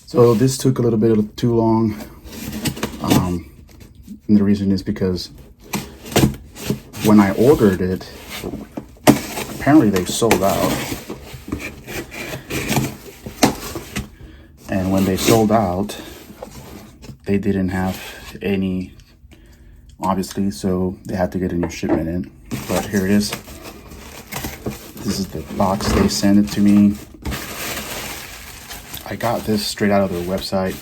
So this took a little bit too long. And the reason is because when I ordered it, apparently they sold out. And when they sold out, they didn't have any, obviously, so they had to get a new shipment in. But here it is. This is the box. They sent it to me. I got this straight out of their website.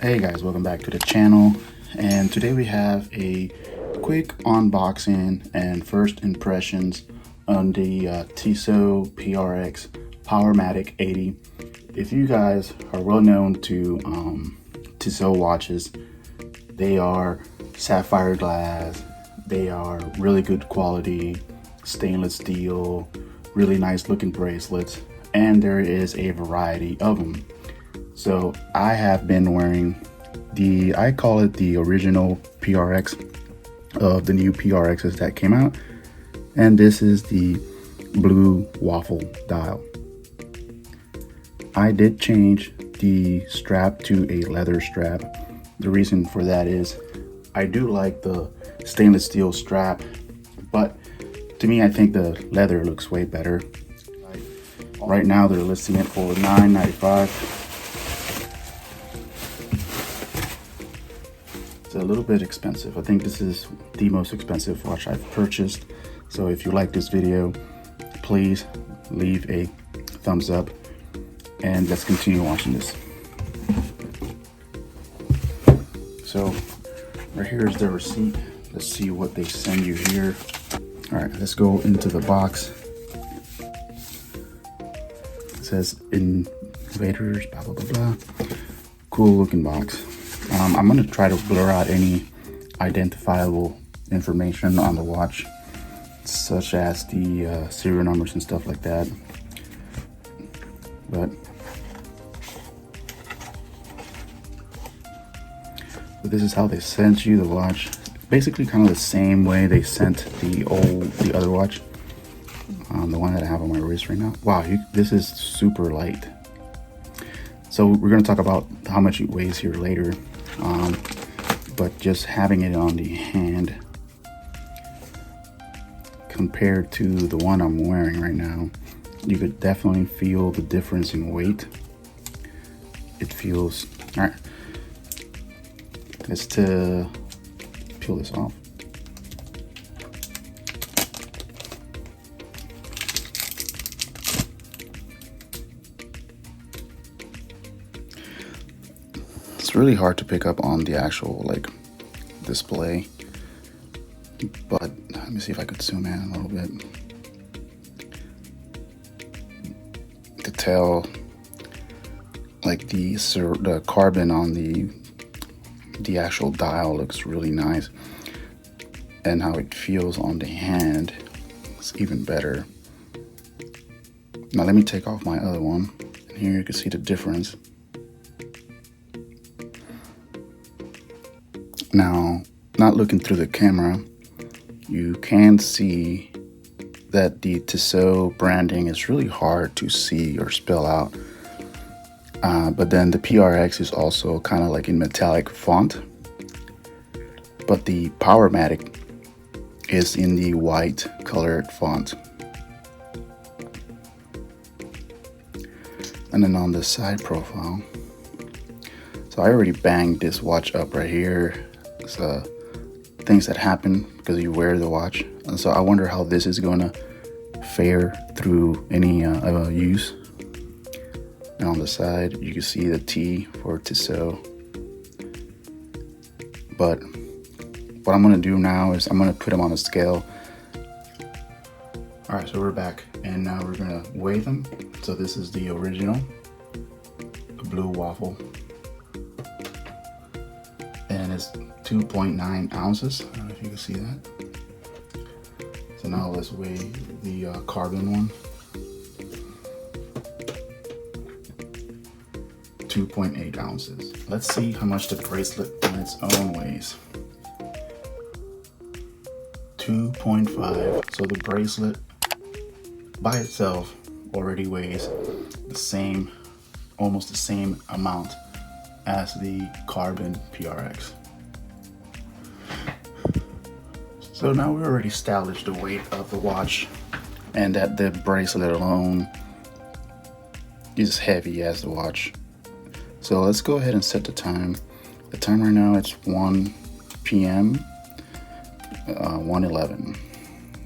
Hey guys, welcome back to the channel. And today we have a quick unboxing and first impressions on the Tissot PRX Powermatic 80. If you guys are well known to Tissot watches, they are sapphire glass. They are really good quality, stainless steel, really nice looking bracelets, and there is a variety of them. So I have been wearing I call it the original PRX of the new PRXs that came out, and this is the blue Waffle dial. I did change the strap to a leather strap. The reason for that is I do like the stainless steel strap, but to me I think the leather looks way better. Right now they're listing it for $9.95. It's a little bit expensive. I think this is the most expensive watch I've purchased. So if you like this video, please leave a thumbs up and let's continue watching this. So right here is the receipt. Let's see what they send you here. All right, let's go into the box. It says invaders, blah, blah, blah, blah. Cool looking box. I'm gonna try to blur out any identifiable information on the watch, such as the serial numbers and stuff like that. But this is how they sent you the watch. Basically kind of the same way they sent the other watch, the one that I have on my wrist right now. Wow, this is super light. So we're going to talk about how much it weighs here later, but just having it on the hand compared to the one I'm wearing right now, you could definitely feel the difference in weight. It feels, all right, let's peel this off. It's really hard to pick up on the actual display, but let me see if I could zoom in a little bit to tell the carbon on the actual dial looks really nice, and how it feels on the hand is even better. Now let me take off my other one, and here you can see the difference. Now, not looking through the camera, you can see that the Tissot branding is really hard to see or spell out. But then the PRX is also kind of like in metallic font, but the Powermatic is in the white colored font. And then on the side profile, so I already banged this watch up right here. So things that happen because you wear the watch, and so I wonder how this is going to fare through any use. And on the side, you can see the T for Tissot. But what I'm gonna do now is I'm gonna put them on a scale. All right, so we're back, and now we're gonna weigh them. So this is the original, the blue Waffle, and it's 2.9 ounces. I don't know if you can see that. So now let's weigh the carbon one. 2.8 ounces. Let's see how much the bracelet on its own weighs. 2.5. So the bracelet by itself already weighs the same, almost the same amount as the carbon PRX. So now we already established the weight of the watch and that the bracelet alone is heavy as the watch. So let's go ahead and set the time. The time right now it's 1 p.m. 1:11.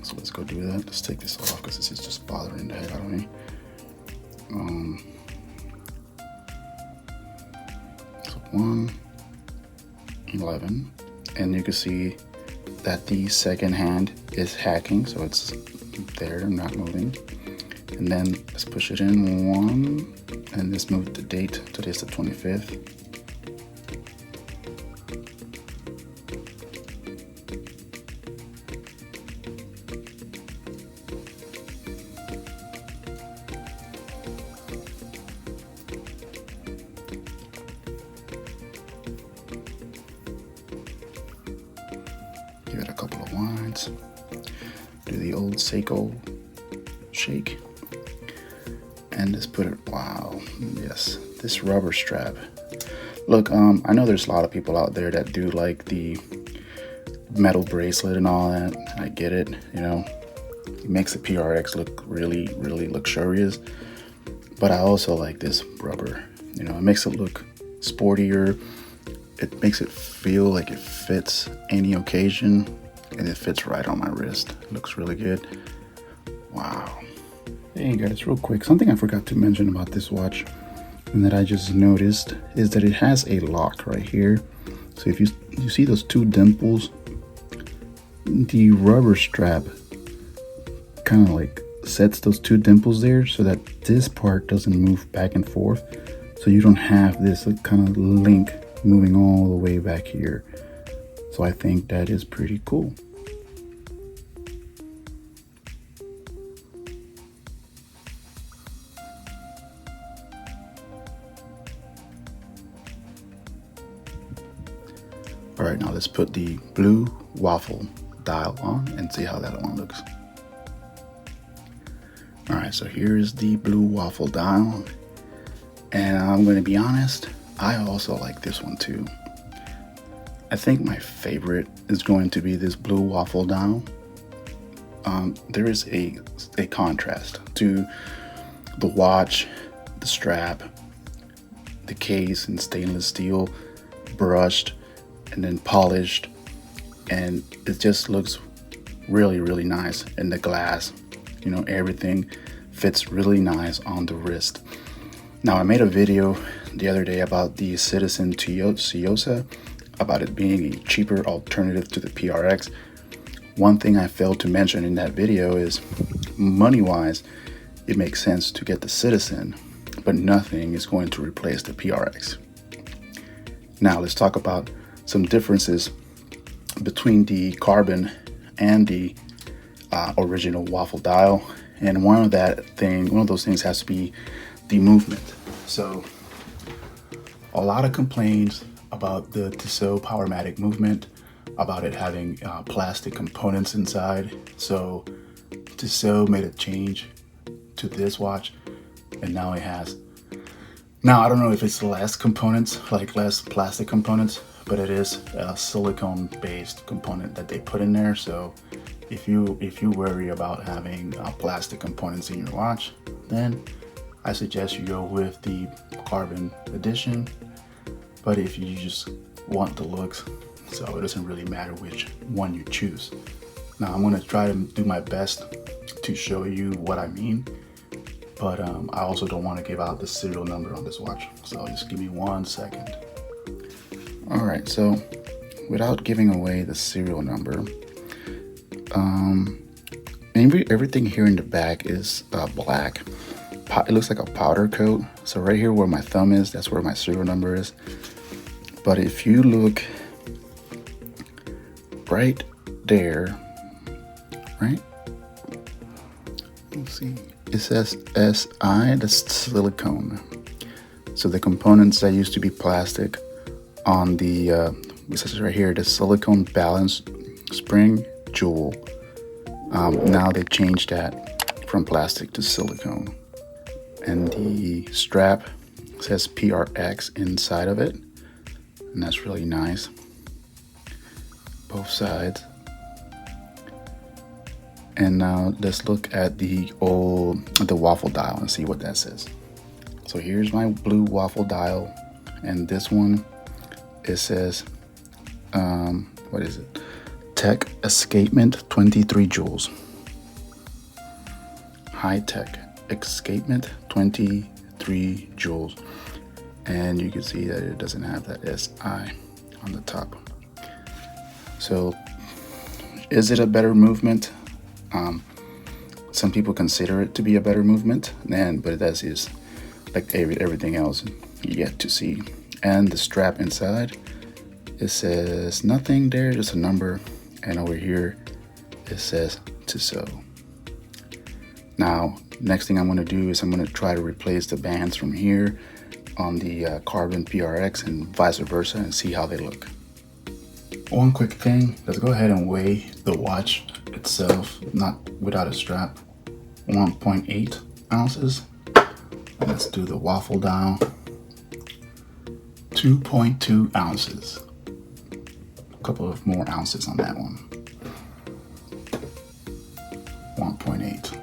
So let's go do that. Let's take this off because this is just bothering the heck out of me. So 1:11, and you can see that the second hand is hacking, so it's there, not moving. And then let's push it in 1, and let's move the date. Today's the 25th. Give it a couple of winds. Do the old Seiko shake. And just put it, wow, yes, this rubber strap. Look, I know there's a lot of people out there that do like the metal bracelet and all that. I get it, you know, it makes the PRX look really, really luxurious. But I also like this rubber, you know, it makes it look sportier. It makes it feel like it fits any occasion, and it fits right on my wrist. It looks really good. Wow. Hey guys, real quick, something I forgot to mention about this watch and that I just noticed is that it has a lock right here. So if you see those two dimples, the rubber strap kind of like sets those two dimples there so that this part doesn't move back and forth. So you don't have this kind of link moving all the way back here. So I think that is pretty cool. All right, now let's put the blue Waffle dial on and see how that one looks. All right, so here's the blue Waffle dial. And I'm gonna be honest, I also like this one too. I think my favorite is going to be this blue Waffle dial. There is a contrast to the watch, the strap, the case in stainless steel, brushed, and then polished, and it just looks really, really nice. And the glass, you know, everything fits really nice on the wrist. Now, I made a video the other day about the Citizen Tissot, about it being a cheaper alternative to the PRX. One thing I failed to mention in that video is money-wise, it makes sense to get the Citizen, but nothing is going to replace the PRX. Now, let's talk about some differences between the carbon and the original Waffle dial. And one of those things has to be the movement. So a lot of complaints about the Tissot Powermatic movement, about it having plastic components inside. So Tissot made a change to this watch, and now it has, now I don't know if it's less components, like less plastic components, but it is a silicone based component that they put in there. So if you worry about having plastic components in your watch, then I suggest you go with the carbon edition. But if you just want the looks, so it doesn't really matter which one you choose. Now I'm gonna try to do my best to show you what I mean, but I also don't want to give out the serial number on this watch. So just give me 1 second. All right, so without giving away the serial number, everything here in the back is black. It looks like a powder coat. So right here where my thumb is, that's where my serial number is. But if you look right there, right? Let's see, it says SI, that's silicone. So the components that used to be plastic on the, it says right here, the silicone balance spring jewel. Now they changed that from plastic to silicone. And the strap says PRX inside of it, and that's really nice. Both sides. And now let's look at the Waffle dial and see what that says. So here's my blue Waffle dial, and this one, it says, what is it? Tech Escapement 23 joules. High Tech Escapement 23 joules. And you can see that it doesn't have that SI on the top. So is it a better movement? Some people consider it to be a better movement, but that is like everything else you get to see. And the strap inside, it says nothing there, just a number, and over here it says Tissot. Now, next thing I'm going to do is I'm going to try to replace the bands from here on the Carbon PRX and vice versa and see how they look. One quick thing, let's go ahead and weigh the watch itself, not without a strap. 1.8 ounces. Let's do the Waffle dial. 2.2 ounces. A couple of more ounces on that one. 1.8.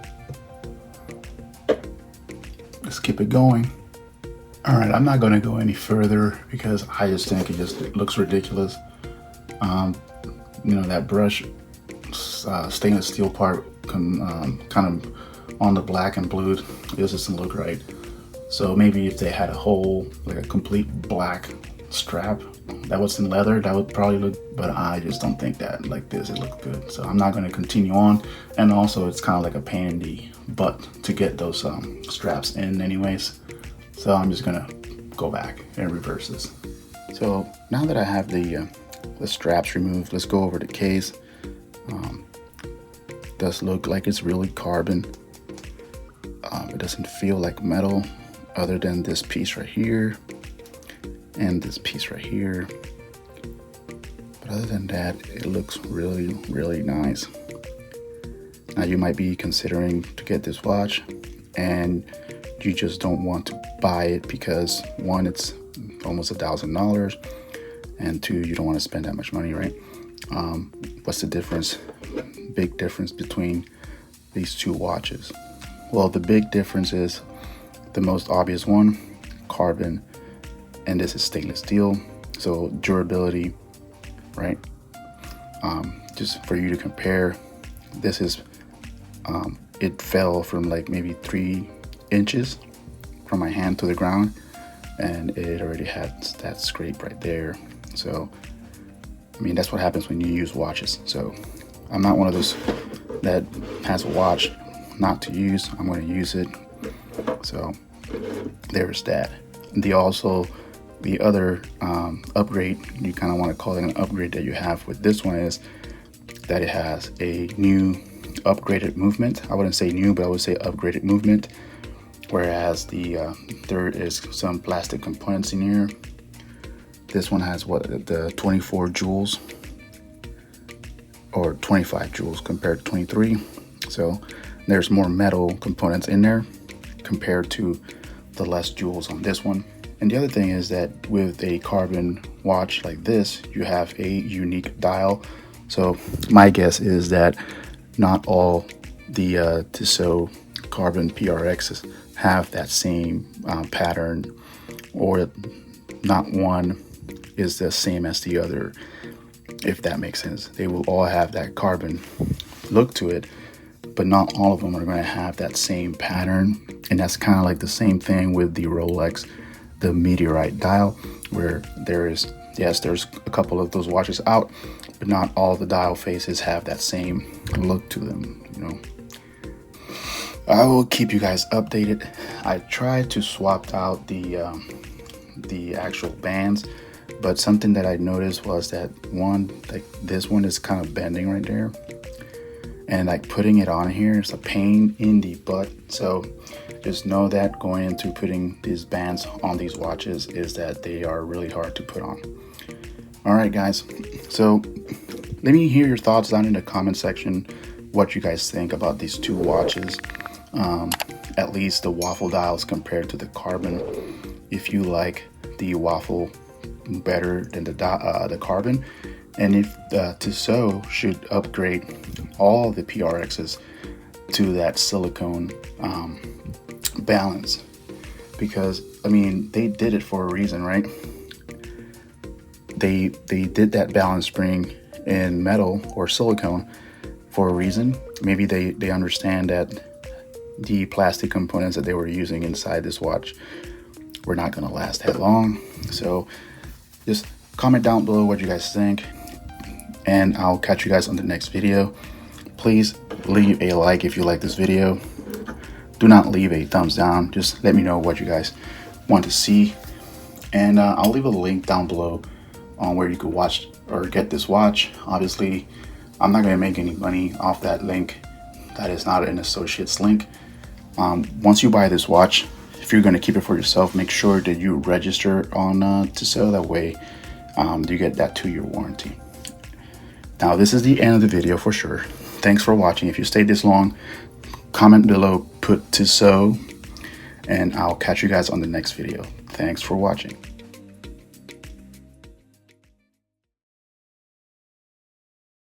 Let's keep it going. All right, I'm not going to go any further because I just think it just looks ridiculous. You know, that brush stainless steel part kind of on the black and blue, it just doesn't look right. So maybe if they had a whole, like a complete black strap that was in leather, that would probably look, but I just don't think that like this, it looked good. So I'm not going to continue on. And also it's kind of like a pain in the butt to get those straps in anyways. So I'm just going to go back and reverse this. So now that I have the straps removed, let's go over the case. Does look like it's really carbon. It doesn't feel like metal other than this piece right here and this piece right here. But other than that, it looks really, really nice. Now you might be considering to get this watch and you just don't want to buy it because one, it's almost $1,000, and two, you don't want to spend that much money, right? What's the difference? Big difference between these two watches. Well, the big difference is the most obvious one, carbon, and this is stainless steel. So durability, right? Just for you to compare, this is, it fell from like maybe 3 inches from my hand to the ground, and it already had that scrape right there. So, I mean, that's what happens when you use watches. So I'm not one of those that has a watch not to use. I'm going to use it. So there's that. The other upgrade, you kind of want to call it an upgrade that you have with this one, is that it has a new upgraded movement. I wouldn't say new, but I would say upgraded movement. Whereas there is some plastic components in here. This one has the 24 joules or 25 joules compared to 23. So there's more metal components in there compared to the less joules on this one. And the other thing is that with a carbon watch like this, you have a unique dial. So my guess is that not all the Tissot Carbon PRXs have that same pattern, or not one is the same as the other, if that makes sense. They will all have that carbon look to it, but not all of them are going to have that same pattern. And that's kind of like the same thing with the Rolex, the Meteorite dial, where there's a couple of those watches out, but not all the dial faces have that same look to them, you know. I will keep you guys updated. I tried to swap out the actual bands, but something that I noticed was that this one is kind of bending right there, and like putting it on here is a pain in the butt. So just know that going into putting these bands on these watches is that they are really hard to put on. All right, guys, so let me hear your thoughts down in the comment section, what you guys think about these two watches, at least the Waffle dials compared to the carbon. If you like the Waffle better than the carbon, and if Tissot should upgrade all the PRXs to that silicone balance, because I mean they did it for a reason, right? They did that balance spring in metal or silicone for a reason. Maybe they understand that the plastic components that they were using inside this watch were not going to last that long. So just comment down below what you guys think, and I'll catch you guys on the next video. Please leave a like if you like this video. Do not leave a thumbs down. Just let me know what you guys want to see, and I'll leave a link down below on where you could watch or get this watch. Obviously, I'm not going to make any money off that link. That is not an associate's link. Once you buy this watch, if you're going to keep it for yourself, make sure that you register on Tissot. That way you get that 2-year warranty. Now, this is the end of the video for sure. Thanks for watching. If you stayed this long, comment below, put Tissot, and I'll catch you guys on the next video. Thanks for watching.